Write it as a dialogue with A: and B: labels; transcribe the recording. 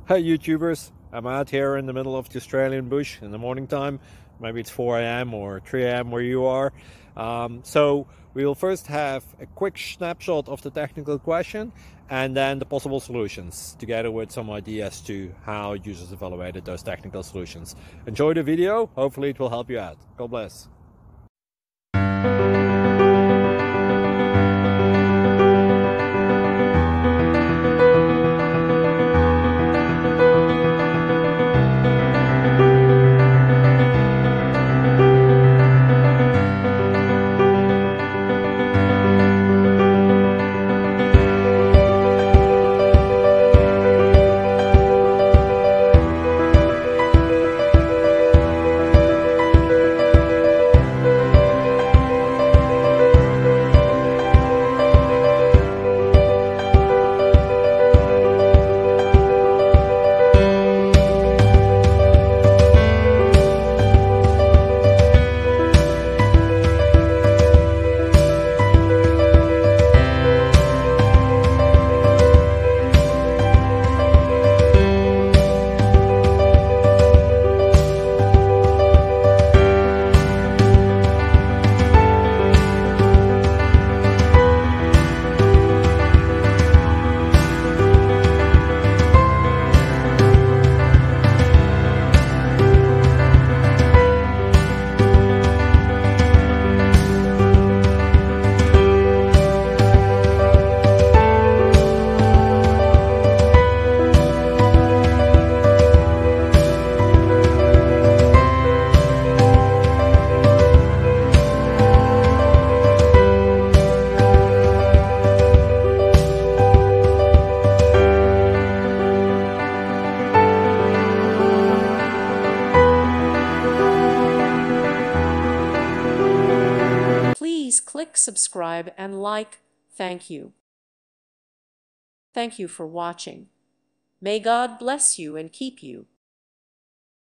A: Hey YouTubers, I'm out here in the middle of the Australian bush in the morning time. Maybe it's 4 a.m. or 3 a.m. where you are. So we'll first have a quick snapshot of the technical question and then the possible solutions, together with some ideas to how users evaluated those technical solutions. Enjoy the video, hopefully it will help you out. God bless.
B: Please click subscribe and like. Thank you. Thank you for watching. May God bless you and keep you.